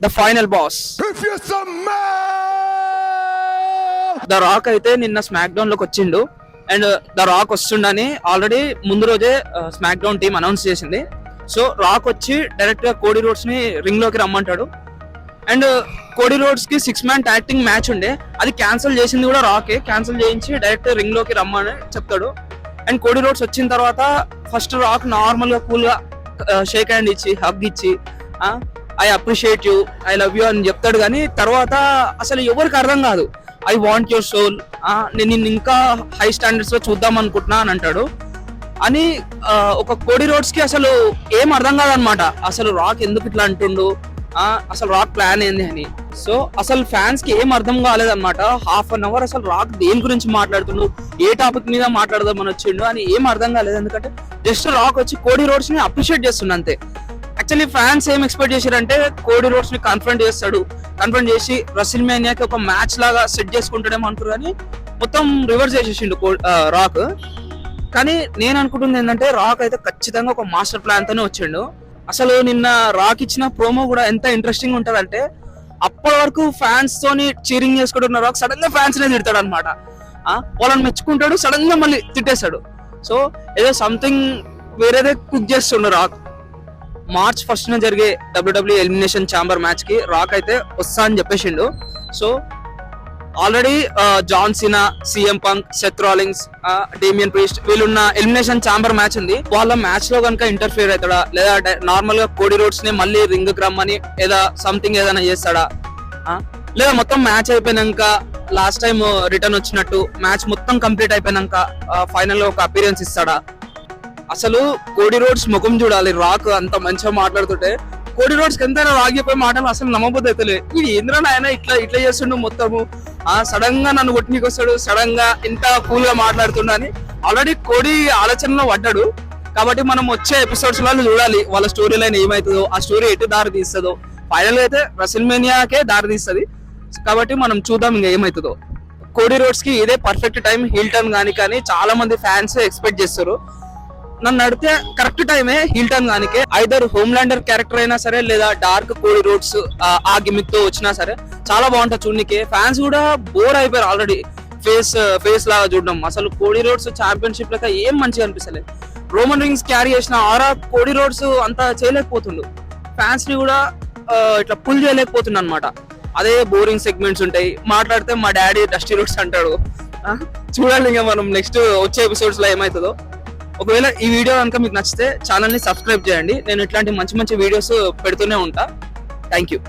The final boss the rock అయితే నిన్న smack down లోకి వచ్చిండు. అండ్ ద రాక్ వస్తుండని ఆల్రెడీ ముందు రోజే స్మాక్ డౌన్ టీం అనౌన్స్ చేసింది. సో రాక్ వచ్చి డైరెక్ట్ గా కోడీ రోడ్స్ ని రింగ్ లోకి రమ్మంటాడు. అండ్ కోడీ రోడ్స్ కి 6-man యాక్టింగ్ మ్యాచ్ ఉండే, అది క్యాన్సిల్ చేసింది కూడా రాకే. క్యాన్సిల్ చేయించి డైరెక్ట్ రింగ్ లోకి రమ్మని చెప్తాడు. అండ్ కోడీ రోడ్స్ వచ్చిన తర్వాత ఫస్ట్ రాక్ నార్మల్ గా కూల్ గా షేక్ హ్యాండ్ ఇచ్చి హగ్ ఇచ్చి I appreciate you, I love you అని చెప్తాడు. కానీ తర్వాత అసలు ఎవరికి అర్థం కాదు. ఐ వాంట్ యువర్ సోల్, నేను నిన్ను ఇంకా హై స్టాండర్డ్స్ లో చూద్దాం అనుకుంటున్నా అని అంటాడు. అని ఒక కోడీ రోడ్స్ కి అసలు ఏం అర్థం కాదనమాట. అసలు రాక్ ఎందుకు ఇట్లా అంటుండు, అసలు రాక్ ప్లాన్ ఏంది అని. సో అసలు ఫ్యాన్స్ కి ఏం అర్థం కాలేదన్నమాట. హాఫ్ అన్ అవర్ అసలు రాక్ దేని గురించి మాట్లాడుతుండు, ఏ టాపిక్ మీద మాట్లాడదామని వచ్చిండు అని ఏం అర్థం కాలేదు. ఎందుకంటే జస్ట్ రాక్ వచ్చి కోడీ రోడ్స్ ని అప్రిషియేట్ చేస్తుండ అంతే. యాక్చువల్లీ ఫ్యాన్స్ ఏం ఎక్స్పెక్ట్ చేశారంటే కోడీ రోడ్స్ ని కన్ఫ్రంట్ చేస్తాడు, కన్ఫ్రంట్ చేసి రెసిల్మేనియాకి ఒక మ్యాచ్ లాగా సెట్ చేసుకుంటాడేమో అనుకున్నారు. కానీ మొత్తం రివర్స్ చేసేసిండు రాక్. కానీ నేను అనుకుంటుంది ఏంటంటే రాక్ అయితే ఖచ్చితంగా ఒక మాస్టర్ ప్లాన్ తోనే వచ్చిండు. అసలు నిన్న రాక్ ఇచ్చిన ప్రోమో కూడా ఎంత ఇంట్రెస్టింగ్ ఉంటదంటే, అప్పటి వరకు ఫ్యాన్స్ తోని చీరింగ్ చేసుకుంటున్న రాక్ సడన్ గా ఫ్యాన్స్ నే తిడతాడు అనమాట. వాళ్ళని మెచ్చుకుంటాడు, సడన్ గా మళ్ళీ తిట్టేస్తాడు. సో ఏదో సంథింగ్ వేరేదే కుక్ చేస్తుండు రాక్. March 1st జరిగే WWE ఎలిమినేషన్ ఛాంబర్ మ్యాచ్ కి రాక్ అయితే వస్తా అని చెప్పేసిండు. So already John Cena, CM Punk, Seth Rollins, Damian Priest వీళ్ళున్న ఎలిమినేషన్ ఛాంబర్ మ్యాచ్ ఉంది. వాళ్ళ మ్యాచ్ లో కనుక ఇంటర్ఫియర్ అవుతాడా, లేదా నార్మల్ గా కోడీ రోడ్స్ ని మళ్ళీ రింగ్ కి రమ్మని ఏదా సంథింగ్ ఏదైనా చేస్తాడా, లేదా మొత్తం మ్యాచ్ అయిపోయినాక లాస్ట్ టైం రిటర్న్ వచ్చినట్టు మ్యాచ్ మొత్తం కంప్లీట్ అయిపోయినాక ఫైనల్ లో ఒక అపీరెన్స్ ఇస్తాడా. అసలు కోడీ రోడ్స్ ముఖం చూడాలి. రాక్ అంత మంచిగా మాట్లాడుతుంటే కోడీ రోడ్స్ కి ఎంత రాగిపోయి మాటలు అసలు నమ్మబోద్దు అయితే. ఇది ఏంద్రా ఆయన ఇట్లా ఇట్లా చేస్తుండు మొత్తము, సడన్ గా నన్ను కొట్టినీకి వస్తాడు, సడన్ గా ఇంత కూల్ గా మాట్లాడుతుండ అని ఆల్రెడీ కోడీ ఆలోచనలో పడ్డాడు. కాబట్టి మనం వచ్చే ఎపిసోడ్స్ లో చూడాలి వాళ్ళ స్టోరీ లైన్ ఏమవుతుందో, ఆ స్టోరీ ఎటు దారి తీస్తుందో. ఫైనల్ అయితే రెసిల్మేనియాకే దారి తీస్తుంది. కాబట్టి మనం చూద్దాం ఇంకా ఏమవుతుందో. కోడీ రోడ్స్ కి ఇదే పర్ఫెక్ట్ టైం హీల్ టర్న్ కానీ చాలా మంది ఫ్యాన్స్ ఎక్స్పెక్ట్ చేస్తారు. నన్ను అడిగితే కరెక్ట్ టైమే హీల్ టర్న్ గానికే. ఐదర్ హోమ్లాండర్ క్యారెక్టర్ అయినా సరే, లేదా డార్క్ కోడీ రోడ్స్ ఆ గిమిక్ తో వచ్చినా సరే చాలా బాగుంటుంది చూడనికే. ఫ్యాన్స్ కూడా బోర్ అయిపోయారు ఆల్రెడీ ఫేస్ లాగా చూడడం. అసలు కోడీ రోడ్స్ ఛాంపియన్షిప్ లెక్క ఏం మంచిగా అనిపిస్తలేదు. రోమన్ రింగ్స్ క్యారీ చేసిన ఆరా కోడీ రోడ్స్ అంత చేయలేకపోతుండు. ఫ్యాన్స్ ని కూడా ఇట్లా పుల్ చేయలేకపోతుండ అనమాట. అదే బోరింగ్ సెగ్మెంట్స్ ఉంటాయి, మాట్లాడితే మా డాడీ డస్టీ రోడ్స్ అంటాడు. చూడాలి ఇంకా మనం నెక్స్ట్ వచ్చే ఎపిసోడ్స్ లో ఏమవుతుందో. ఒకవేళ ఈ వీడియో కనుక మీకు నచ్చితే ఛానల్ ని సబ్స్క్రైబ్ చేయండి. నేను ఇట్లాంటి మంచి మంచి వీడియోస్ పెడుతూనే ఉంటా. Thank you.